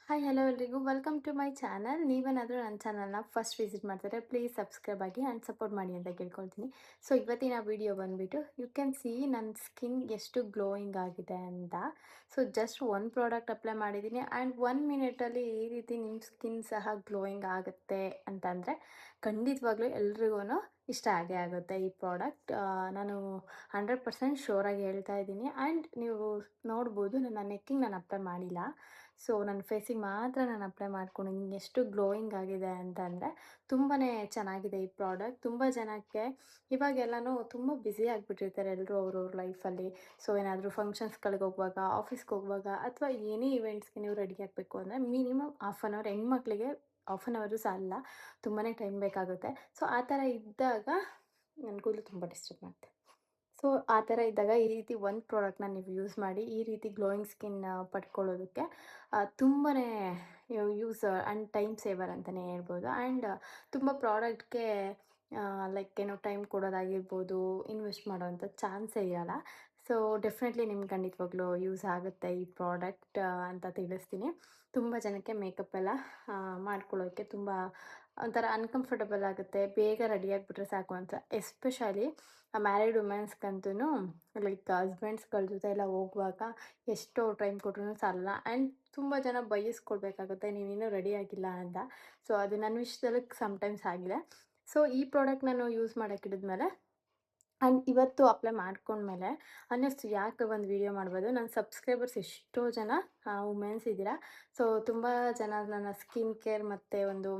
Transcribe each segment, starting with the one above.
Hi hello ಎಲ್ರಿಗೂ welcome to my channel. ನೀವೇನಾದರೂ ನನ್ನ ಚಾನಲ್ನ ಫಸ್ಟ್ ವಿಸಿಟ್ ಮಾಡ್ತಾರೆ ಪ್ಲೀಸ್ ಸಬ್ಸ್ಕ್ರೈಬ್ ಆಗಿ ಆ್ಯಂಡ್ ಸಪೋರ್ಟ್ ಮಾಡಿ ಅಂತ ಕೇಳ್ಕೊಳ್ತೀನಿ. ಸೊ ಇವತ್ತಿನ ವಿಡಿಯೋ ಬಂದುಬಿಟ್ಟು ಯು ಕ್ಯಾನ್ ಸಿ ನನ್ನ ಸ್ಕಿನ್ ಎಷ್ಟು ಗ್ಲೋಯಿಂಗ್ ಆಗಿದೆ ಅಂತ. ಸೊ ಜಸ್ಟ್ ಒಂದು ಪ್ರಾಡಕ್ಟ್ ಅಪ್ಲೈ ಮಾಡಿದ್ದೀನಿ ಆ್ಯಂಡ್ 1 ಮಿನಿಟಲ್ಲಿ ಈ ರೀತಿ ನಿಮ್ಮ ಸ್ಕಿನ್ ಸಹ ಗ್ಲೋಯಿಂಗ್ ಆಗುತ್ತೆ ಅಂತಂದರೆ ಖಂಡಿತವಾಗ್ಲೂ ಎಲ್ರಿಗೂ ಇಷ್ಟ ಆಗೇ ಆಗುತ್ತೆ ಈ ಪ್ರಾಡಕ್ಟ್. ನಾನು 100% ಶೋರಾಗಿ ಹೇಳ್ತಾ ಇದ್ದೀನಿ. ಆ್ಯಂಡ್ ನೀವು ನೋಡ್ಬೋದು ನನ್ನ ನೆಕ್ಕಿಗೆ ನಾನು ಅಪ್ಲೈ ಮಾಡಿಲ್ಲ. ಸೊ ನನ್ನ ಫೇಸಿಗೆ ಮಾತ್ರ ನಾನು ಅಪ್ಲೈ ಮಾಡ್ಕೊಂಡಿದ್ದೀನಿ. ಎಷ್ಟು ಗ್ಲೋಯಿಂಗ್ ಆಗಿದೆ ಅಂತಂದರೆ ತುಂಬಾ ಚೆನ್ನಾಗಿದೆ ಈ ಪ್ರಾಡಕ್ಟ್. ತುಂಬ ಜನಕ್ಕೆ ಇವಾಗೆಲ್ಲನೂ ತುಂಬ ಬ್ಯುಸಿ ಆಗಿಬಿಟ್ಟಿರ್ತಾರೆ ಎಲ್ಲರೂ ಅವ್ರವ್ರ ಲೈಫಲ್ಲಿ. ಸೊ ಏನಾದರೂ ಫಂಕ್ಷನ್ಸ್ಗಳಿಗೆ ಹೋಗುವಾಗ, ಆಫೀಸ್ಗೆ ಹೋಗುವಾಗ ಅಥವಾ ಏನೇ ಇವೆಂಟ್ಸ್ಗೆ ನೀವು ರೆಡಿ ಆಗಬೇಕು ಅಂದರೆ ಮಿನಿಮಮ್ ಹಾಫ್ ಆನ್ ಅವರ್, ಹೆಣ್ಮಕ್ಳಿಗೆ ಹಾಫ್ ಆನ್ ಅವರು ಸಾಲಲ್ಲ, ತುಂಬಾ ಟೈಮ್ ಬೇಕಾಗುತ್ತೆ. ಸೊ ಆ ಥರ ಇದ್ದಾಗ ನನ್ನ ಕೂದಲು ತುಂಬ ಡಿಸ್ಟರ್ಬ್ ಮಾಡುತ್ತೆ. ಸೊ ಆ ಥರ ಇದ್ದಾಗ ಈ ರೀತಿ ಒಂದು ಪ್ರಾಡಕ್ಟ್ನ ನೀವು ಯೂಸ್ ಮಾಡಿ ಈ ರೀತಿ ಗ್ಲೋಯಿಂಗ್ ಸ್ಕಿನ್ ಪಡ್ಕೊಳ್ಳೋದಕ್ಕೆ ತುಂಬಾ ಯೂಸ್ ಆ್ಯಂಡ್ ಟೈಮ್ ಸೇವರ್ ಅಂತಲೇ ಹೇಳ್ಬೋದು. ಆ್ಯಂಡ್ ತುಂಬ ಪ್ರಾಡಕ್ಟ್ಗೆ ಲೈಕ್ ಏನೋ ಟೈಮ್ ಕೊಡೋದಾಗಿರ್ಬೋದು, ಇನ್ವೆಸ್ಟ್ ಮಾಡೋವಂಥ ಚಾನ್ಸೇ ಇರಲ್ಲ. ಸೊ ಡೆಫಿನೆಟ್ಲಿ ನಿಮ್ಗೆ ಖಂಡಿತವಾಗ್ಲೂ ಯೂಸ್ ಆಗುತ್ತೆ ಈ ಪ್ರಾಡಕ್ಟ್ ಅಂತ ತಿಳಿಸ್ತೀನಿ. ತುಂಬ ಜನಕ್ಕೆ ಮೇಕಪ್ ಎಲ್ಲ ಮಾಡ್ಕೊಳ್ಳೋಕ್ಕೆ ತುಂಬ ಒಂಥರ ಅನ್ಕಂಫರ್ಟಬಲ್ ಆಗುತ್ತೆ. ಬೇಗ ರೆಡಿ ಆಗಿಬಿಟ್ರೆ ಸಾಕು ಅಂತ. ಎಸ್ಪೆಷಲಿ ಮ್ಯಾರಿಡ್ ವುಮೆನ್ಸ್ಗಂತೂ ಲೈಕ್ ಹಸ್ಬೆಂಡ್ಸ್ಗಳ ಜೊತೆ ಎಲ್ಲ ಹೋಗುವಾಗ ಎಷ್ಟೋ ಟೈಮ್ ಕೊಟ್ರೂ ಸಾಲಲ್ಲ. ಆ್ಯಂಡ್ ತುಂಬ ಜನ ಬೈಸ್ಕೊಳ್ಬೇಕಾಗುತ್ತೆ ನೀನಿನ್ನೂ ರೆಡಿ ಆಗಿಲ್ಲ ಅಂತ. ಸೊ ಅದು ನನ್ನ ವಿಷಯದಲ್ಲಿ ಸಮ್ಟೈಮ್ಸ್ ಆಗಿದೆ. ಸೊ ಈ ಪ್ರಾಡಕ್ಟ್ ನಾನು ಯೂಸ್ ಮಾಡೋಕೆ ಹಿಡಿದ್ಮೇಲೆ ಆ್ಯಂಡ್ ಇವತ್ತು ಅಪ್ಲೈ ಮಾಡ್ಕೊಂಡ್ಮೇಲೆ ಅನ್ನಿಸ್ತು ಯಾಕೆ ಒಂದು ವಿಡಿಯೋ ಮಾಡ್ಬೋದು. ನನ್ನ ಸಬ್ಸ್ಕ್ರೈಬರ್ಸ್ ಎಷ್ಟೋ ಜನ ವುಮೆನ್ಸ್ ಇದ್ದೀರಾ. ಸೊ ತುಂಬ ಜನ ನನ್ನ ಸ್ಕಿನ್ ಕೇರ್ ಮತ್ತು ಒಂದು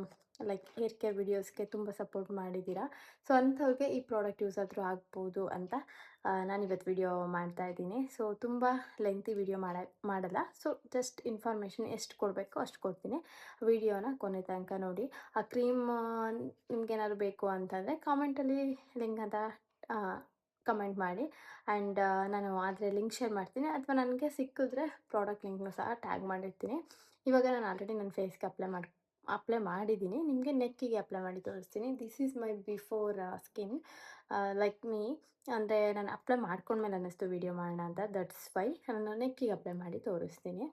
ಲೈಕ್ ಹೇರ್ ಕೇರ್ ವಿಡಿಯೋಸ್ಗೆ ತುಂಬ ಸಪೋರ್ಟ್ ಮಾಡಿದ್ದೀರಾ. ಸೊ ಅಂಥವ್ರಿಗೆ ಈ ಪ್ರಾಡಕ್ಟ್ ಯೂಸ್ ಆದರೂ ಆಗ್ಬೋದು ಅಂತ ನಾನಿವತ್ತು ವಿಡಿಯೋ ಮಾಡ್ತಾಯಿದ್ದೀನಿ. ಸೊ ತುಂಬ ಲೆಂತಿ ವಿಡಿಯೋ ಮಾಡಲ್ಲ. ಸೊ ಜಸ್ಟ್ ಇನ್ಫಾರ್ಮೇಷನ್ ಎಷ್ಟು ಕೊಡಬೇಕೋ ಅಷ್ಟು ಕೊಡ್ತೀನಿ. ವಿಡಿಯೋನ ಕೊನೆ ತನಕ ನೋಡಿ. ಆ ಕ್ರೀಮ್ ನಿಮ್ಗೇನಾದ್ರು ಬೇಕು ಅಂತಂದರೆ ಕಾಮೆಂಟಲ್ಲಿ ಲಿಂಕ್ ಅಂತ ಕಮೆಂಟ್ ಮಾಡಿ. ಆ್ಯಂಡ್ ನಾನು ಆದರೆ ಲಿಂಕ್ ಶೇರ್ ಮಾಡ್ತೀನಿ ಅಥವಾ ನನಗೆ ಸಿಕ್ಕಿದ್ರೆ ಪ್ರಾಡಕ್ಟ್ ಲಿಂಕ್ನು ಸಹ ಟ್ಯಾಗ್ ಮಾಡಿರ್ತೀನಿ. ಇವಾಗ ನಾನು ಆಲ್ರೆಡಿ ನನ್ನ ಫೇಸ್ಗೆ ಅಪ್ಲೈ ಮಾಡಿದ್ದೀನಿ. ನಿಮಗೆ ನೆಕ್ಕಿಗೆ ಅಪ್ಲೈ ಮಾಡಿ ತೋರಿಸ್ತೀನಿ. This is my before skin like me. ಅಂದರೆ ನಾನು ಅಪ್ಲೈ ಮಾಡ್ಕೊಂಡ್ಮೇಲೆ ಅನ್ನಿಸ್ತು ವಿಡಿಯೋ ಮಾಡೋಣ ಅಂತ. ದಟ್ಸ್ ವೈ ನಾನು ನೆಕ್ಕಿಗೆ ಅಪ್ಲೈ ಮಾಡಿ ತೋರಿಸ್ತೀನಿ.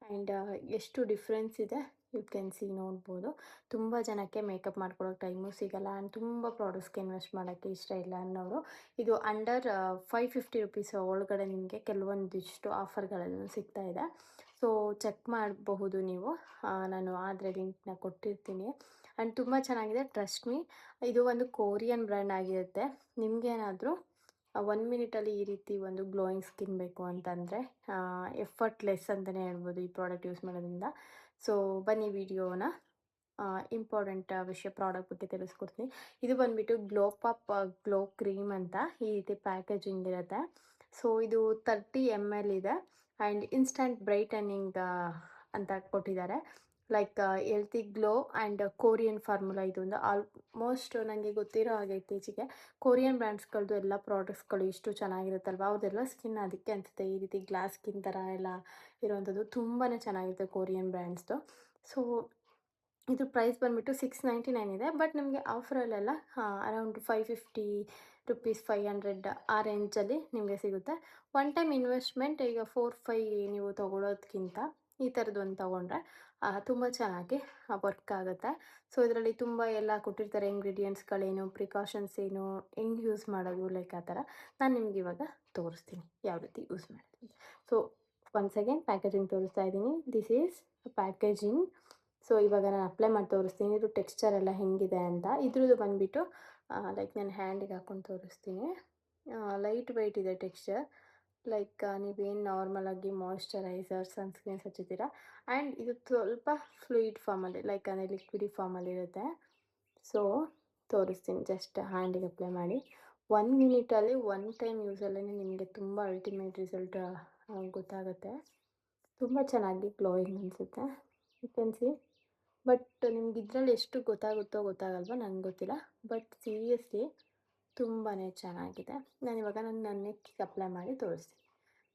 ಆ್ಯಂಡ್ ಎಷ್ಟು ಡಿಫ್ರೆನ್ಸ್ ಇದೆ ಯು ಕ್ಯಾನ್ ಸಿ ನೋಡ್ಬೋದು. ತುಂಬ ಜನಕ್ಕೆ ಮೇಕಪ್ ಮಾಡ್ಕೊಳ್ಳೋಕೆ ಟೈಮು ಸಿಗಲ್ಲ ಆ್ಯಂಡ್ ತುಂಬ ಪ್ರಾಡಕ್ಟ್ಸ್ಗೆ ಇನ್ವೆಸ್ಟ್ ಮಾಡೋಕ್ಕೆ ಇಷ್ಟ ಇಲ್ಲ ಅನ್ನೋರು ಇದು ಅಂಡರ್ 550 ರುಪೀಸ್ ಒಳಗಡೆ ನಿಮಗೆ ಕೆಲವೊಂದಿಷ್ಟು ಆಫರ್ಗಳೆಲ್ಲ ಸಿಗ್ತಾ ಇದೆ. ಸೊ ಚೆಕ್ ಮಾಡಬಹುದು ನೀವು. ನಾನು ಆದರೆ ಲಿಂಕ್ನ ಕೊಟ್ಟಿರ್ತೀನಿ. ಆ್ಯಂಡ್ ತುಂಬ ಚೆನ್ನಾಗಿದೆ, ಟ್ರಸ್ಟ್ ಮೀ. ಇದು ಒಂದು ಕೊರಿಯನ್ ಬ್ರ್ಯಾಂಡ್ ಆಗಿರುತ್ತೆ. ನಿಮಗೇನಾದರೂ 1 ಮಿನಿಟಲ್ಲಿ ಈ ರೀತಿ ಒಂದು ಗ್ಲೋಯಿಂಗ್ ಸ್ಕಿನ್ ಬೇಕು ಅಂತಂದರೆ ಎಫರ್ಟ್ಲೆಸ್ ಅಂತಲೇ ಹೇಳ್ಬೋದು ಈ ಪ್ರಾಡಕ್ಟ್ ಯೂಸ್ ಮಾಡೋದ್ರಿಂದ. ಸೊ ಬನ್ನಿ ವಿಡಿಯೋನ ಇಂಪಾರ್ಟೆಂಟ್ ವಿಷಯ ಪ್ರಾಡಕ್ಟ್ ಬಗ್ಗೆ ತಿಳಿಸ್ಕೊಡ್ತೀನಿ. ಇದು ಬಂದುಬಿಟ್ಟು ಗ್ಲೋ ಪಾಪ್ ಗ್ಲೋ ಕ್ರೀಮ್ ಅಂತ ಈ ರೀತಿ ಪ್ಯಾಕೇಜಿಂಗ್ ಇರುತ್ತೆ. ಸೊ ಇದು 30 ml ಇದೆ ಆ್ಯಂಡ್ ಇನ್ಸ್ಟಂಟ್ ಬ್ರೈಟನಿಂಗ್ ಅಂತ ಕೊಟ್ಟಿದ್ದಾರೆ. Like healthy glow and Korean formula. ಇದೊಂದು ಆಲ್ಮೋಸ್ಟ್ ನನಗೆ ಗೊತ್ತಿರೋ ಹಾಗೆ ಇತ್ತೀಚೆಗೆ ಕೊರಿಯನ್ ಬ್ರ್ಯಾಂಡ್ಸ್ಗಳದ್ದು ಎಲ್ಲ ಪ್ರಾಡಕ್ಟ್ಸ್ಗಳು ಇಷ್ಟು ಚೆನ್ನಾಗಿರುತ್ತಲ್ವ, ಅವ್ರದ್ದೆಲ್ಲ ಸ್ಕಿನ್ ಅದಕ್ಕೆ ಅನಿಸುತ್ತೆ ಈ ರೀತಿ ಗ್ಲಾಸ್ ಸ್ಕಿನ್ ಥರ ಎಲ್ಲ ಇರೋವಂಥದ್ದು. ತುಂಬಾ ಚೆನ್ನಾಗಿರುತ್ತೆ ಕೊರಿಯನ್ ಬ್ರ್ಯಾಂಡ್ಸ್ದು. ಸೊ ಇದ್ರ ಪ್ರೈಸ್ ಬಂದುಬಿಟ್ಟು 699 ಇದೆ. ಬಟ್ ನಿಮಗೆ ಆಫರಲ್ಲೆಲ್ಲ ಅರೌಂಡ್ 550 ರುಪೀಸ್, 500 ಆ ರೇಂಜಲ್ಲಿ ನಿಮಗೆ ಸಿಗುತ್ತೆ. One time investment. ಈಗ 4-5 ನೀವು ತೊಗೊಳೋದ್ಕಿಂತ ಈ ಥರದ್ದು ಒಂದು ತೊಗೊಂಡ್ರೆ ತುಂಬ ಚೆನ್ನಾಗಿ ವರ್ಕ್ ಆಗುತ್ತೆ. ಸೊ ಇದರಲ್ಲಿ ತುಂಬ ಎಲ್ಲ ಕೊಟ್ಟಿರ್ತಾರೆ, ಇಂಗ್ರೀಡಿಯೆಂಟ್ಸ್ಗಳೇನು, ಪ್ರಿಕಾಷನ್ಸ್ ಏನು, ಹೆಂಗೆ ಯೂಸ್ ಮಾಡೋದು, ಲೈಕ್ ಆ ಥರ ನಾನು ನಿಮ್ಗೆ ಇವಾಗ ತೋರಿಸ್ತೀನಿ ಯಾವ ರೀತಿ ಯೂಸ್ ಮಾಡೋದು. ಸೊ ಒನ್ಸ್ ಅಗೇನ್ ಪ್ಯಾಕೇಜಿಂಗ್ ತೋರಿಸ್ತಾ ಇದ್ದೀನಿ. This is packaging. ಸೊ ಇವಾಗ ನಾನು ಅಪ್ಲೈ ಮಾಡಿ ತೋರಿಸ್ತೀನಿ ಇದು ಟೆಕ್ಸ್ಚರ್ ಎಲ್ಲ ಹೆಂಗಿದೆ ಅಂತ. ಇದ್ರದ್ದು ಬಂದುಬಿಟ್ಟು ಲೈಕ್ ನಾನು ಹ್ಯಾಂಡಿಗೆ ಹಾಕ್ಕೊಂಡು ತೋರಿಸ್ತೀನಿ. ಲೈಟ್ ವೆಯ್ಟ್ ಇದೆ ಟೆಕ್ಸ್ಚರ್. ಲೈಕ್ ನೀವೇನು ನಾರ್ಮಲಾಗಿ ಮಾಯ್ಶ್ಚರೈಸರ್, ಸನ್ಸ್ಕ್ರೀನ್ಸ್ ಹಚ್ಚಿದ್ದೀರಾ. ಆ್ಯಂಡ್ ಇದು ಸ್ವಲ್ಪ ಫ್ಲೂಯಿಡ್ ಫಾರ್ಮಲ್ಲಿ ಲೈಕ್ ಅಂದರೆ ಲಿಕ್ವಿಡಿ ಫಾರ್ಮಲ್ಲಿರುತ್ತೆ. ಸೊ ತೋರಿಸ್ತೀನಿ. ಜಸ್ಟ್ ಹ್ಯಾಂಡಿಗೆ ಅಪ್ಲೈ ಮಾಡಿ 1 ಮಿನಿಟಲ್ಲಿ ಒನ್ ಟೈಮ್ ಯೂಸಲ್ಲೇ ನಿಮಗೆ ತುಂಬ ಅಲ್ಟಿಮೇಟ್ ರಿಸಲ್ಟ್ ಗೊತ್ತಾಗುತ್ತೆ. ತುಂಬ ಚೆನ್ನಾಗಿ ಗ್ಲೋಯಿಂಗ್ ಅನಿಸುತ್ತೆ, ಯು ಕ್ಯಾನ್ ಸಿ. ಬಟ್ ನಿಮ್ಗೆ ಇದರಲ್ಲಿ ಎಷ್ಟು ಗೊತ್ತಾಗುತ್ತೋ ಗೊತ್ತಾಗಲ್ವೋ ನನಗೆ ಗೊತ್ತಿಲ್ಲ. ಬಟ್ ಸೀರಿಯಸ್ಲಿ ತುಂಬಾ ಚೆನ್ನಾಗಿದೆ. ನಾನಿವಾಗ ನನ್ನ ನೆಕ್ಕಿಗೆ ಅಪ್ಲೈ ಮಾಡಿ ತೋರಿಸ್ತೀನಿ.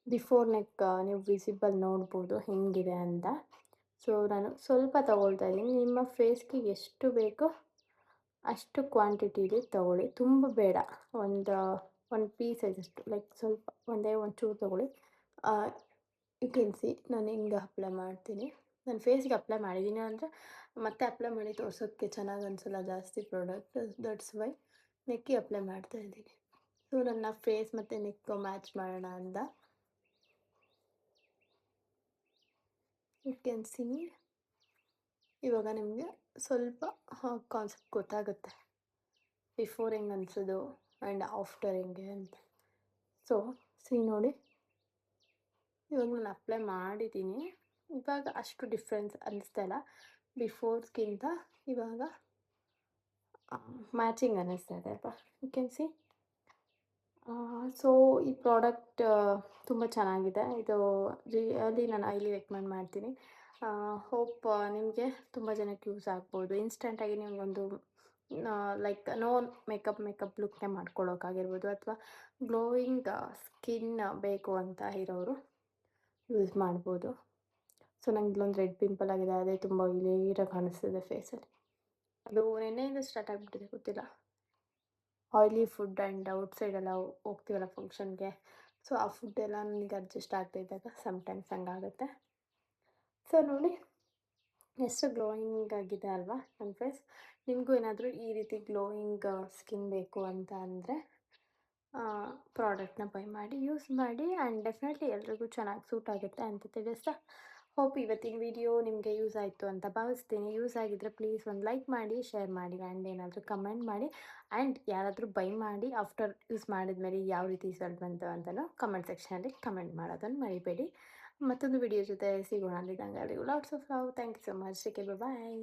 ಬಿಫೋರ್ ನೆಕ್ ನೀವು ವಿಸಿಬಲ್ ನೋಡ್ಬೋದು ಹೆಂಗಿದೆ ಅಂತ. ಸೊ ನಾನು ಸ್ವಲ್ಪ ತೊಗೊಳ್ತಾ ಇದ್ದೀನಿ. ನಿಮ್ಮ ಫೇಸ್ಗೆ ಎಷ್ಟು ಬೇಕೋ ಅಷ್ಟು ಕ್ವಾಂಟಿಟಿಲಿ ತೊಗೊಳ್ಳಿ, ತುಂಬ ಬೇಡ. ಒಂದು ಪೀ ಸೈಜಷ್ಟು ಲೈಕ್ ಸ್ವಲ್ಪ ಒಂಚೂರು ತೊಗೊಳ್ಳಿ. ಯು ಕ್ಯಾನ್ ಸಿ ನಾನು ಹಿಂಗೆ ಅಪ್ಲೈ ಮಾಡ್ತೀನಿ. ನಾನು ಫೇಸ್ಗೆ ಅಪ್ಲೈ ಮಾಡಿದ್ದೀನಿ ಅಂದರೆ ಮತ್ತೆ ಅಪ್ಲೈ ಮಾಡಿ ತೋರ್ಸೋಕ್ಕೆ ಚೆನ್ನಾಗಿ ಅನಿಸಲ್ಲ ಜಾಸ್ತಿ ಪ್ರಾಡಕ್ಟ್, ದಟ್ಸ್ ವೈ ನೆಕ್ಕಿಗೆ ಅಪ್ಲೈ ಮಾಡ್ತಾ ಇದ್ದೀನಿ. ಸೊ ನನ್ನ ಫೇಸ್ ಮತ್ತು ನೆಕ್ ಮ್ಯಾಚ್ ಮಾಡೋಣ ಅಂತ. ಯು ಕ್ಯಾನ್ ಸಿ ಇವಾಗ ನಿಮಗೆ ಸ್ವಲ್ಪ ಕಾನ್ಸೆಪ್ಟ್ ಗೊತ್ತಾಗುತ್ತೆ, ಬಿಫೋರ್ ಹೆಂಗೆ ಅನಿಸೋದು ಆ್ಯಂಡ್ ಆಫ್ಟರ್ ಹೆಂಗೆ ಅಂತ. ಸೊ ನೋಡಿ, ಇವಾಗ ನಾನು ಅಪ್ಲೈ ಮಾಡಿದ್ದೀನಿ. ಇವಾಗ ಅಷ್ಟು ಡಿಫ್ರೆನ್ಸ್ ಅನ್ನಿಸ್ತಾ ಇಲ್ಲ, ಬಿಫೋರ್ಸ್ಗಿಂತ ಇವಾಗ ಮ್ಯಾಚಿಂಗ್ ಅನ್ನಿಸ್ತಾ ಇದೆ ಅಲ್ವಾ. You can see. ಸೊ ಈ ಪ್ರಾಡಕ್ಟ್ ತುಂಬ ಚೆನ್ನಾಗಿದೆ. ಇದು ರಿಯಲಿ ನಾನು ಹೈಲಿ ರೆಕಮೆಂಡ್ ಮಾಡ್ತೀನಿ. ಹೋಪ್ ನಿಮಗೆ ತುಂಬ ಜನಕ್ಕೆ ಯೂಸ್ ಆಗ್ಬೋದು. ಇನ್ಸ್ಟೆಂಟಾಗಿ ನಿಮಗೊಂದು ಲೈಕ್ ಮೇಕಪ್ ಲುಕ್ನೇ ಮಾಡ್ಕೊಳ್ಳೋಕ್ಕಾಗಿರ್ಬೋದು, ಅಥವಾ ಗ್ಲೋಯಿಂಗ್ ಸ್ಕಿನ್ ಬೇಕು ಅಂತ ಇರೋರು ಯೂಸ್ ಮಾಡ್ಬೋದು. ಸೊ ನಂಗೆ ಇಲ್ಲೊಂದು ರೆಡ್ ಪಿಂಪಲ್ ಆಗಿದೆ, ಅದೇ ತುಂಬ ಇಲಿಯಾಗಿ ಕಾಣಿಸ್ತಿದೆ ಫೇಸಲ್ಲಿ. ಅದು ನೆನ್ನೆಯಿಂದ ಸ್ಟಾರ್ಟ್ ಆಗಿಬಿಟ್ಟಿದೆ, ಗೊತ್ತಿಲ್ಲ. ಆಯ್ಲಿ ಫುಡ್ ಆ್ಯಂಡ್ ಔಟ್ಸೈಡೆಲ್ಲ ಹೋಗ್ತೀವಲ್ಲ ಫಂಕ್ಷನ್ಗೆ, ಸೊ ಆ ಫುಡ್ಡೆಲ್ಲ ನನಗೆ ಅಡ್ಜಸ್ಟ್ ಆಗದೆ ಇದ್ದಾಗ ಸಮ್ಟೈಮ್ಸ್ ಹಂಗಾಗುತ್ತೆ. ಸೊ ನೋಡಿ ಎಷ್ಟು ಗ್ಲೋಯಿಂಗ್ ಆಗಿದೆ ಅಲ್ವಾ ನನ್ನ ಫೇಸ್. ನಿಮಗೂ ಏನಾದರೂ ಈ ರೀತಿ ಗ್ಲೋಯಿಂಗ್ ಸ್ಕಿನ್ ಬೇಕು ಅಂತ ಅಂದರೆ ಪ್ರಾಡಕ್ಟ್ನ ಬೈ ಮಾಡಿ ಯೂಸ್ ಮಾಡಿ, ಆ್ಯಂಡ್ ಡೆಫಿನೆಟ್ಲಿ ಎಲ್ರಿಗೂ ಚೆನ್ನಾಗಿ ಸೂಟ್ ಆಗುತ್ತೆ ಅಂತ ತಿಳಿಸ್ತಾ, ಹೋಪ್ ಇವತ್ತಿನ ವಿಡಿಯೋ ನಿಮಗೆ ಯೂಸ್ ಆಯಿತು ಅಂತ ಭಾವಿಸ್ತೀನಿ. ಯೂಸ್ ಆಗಿದ್ದರೆ ಪ್ಲೀಸ್ ಒಂದು ಲೈಕ್ ಮಾಡಿ, ಶೇರ್ ಮಾಡಿ, ಆ್ಯಂಡ್ ಏನಾದರೂ ಕಮೆಂಟ್ ಮಾಡಿ. ಆ್ಯಂಡ್ ಯಾರಾದರೂ ಬೈ ಮಾಡಿ ಆಫ್ಟರ್ ಯೂಸ್ ಮಾಡಿದ್ಮೇಲೆ ಯಾವ ರೀತಿ ರಿಸಲ್ಟ್ ಬಂತು ಅಂತಲೂ ಕಮೆಂಟ್ ಸೆಕ್ಷನಲ್ಲಿ ಕಮೆಂಟ್ ಮಾಡೋದನ್ನು ಮರಿಬೇಡಿ. ಮತ್ತೊಂದು ವಿಡಿಯೋ ಜೊತೆ ಸಿಗೋಣ. ಅಲ್ಲಿದ್ದಂಗೆ ಎಲ್ಲರಿಗೂ lots of love. Thank you so much. Take care, bye.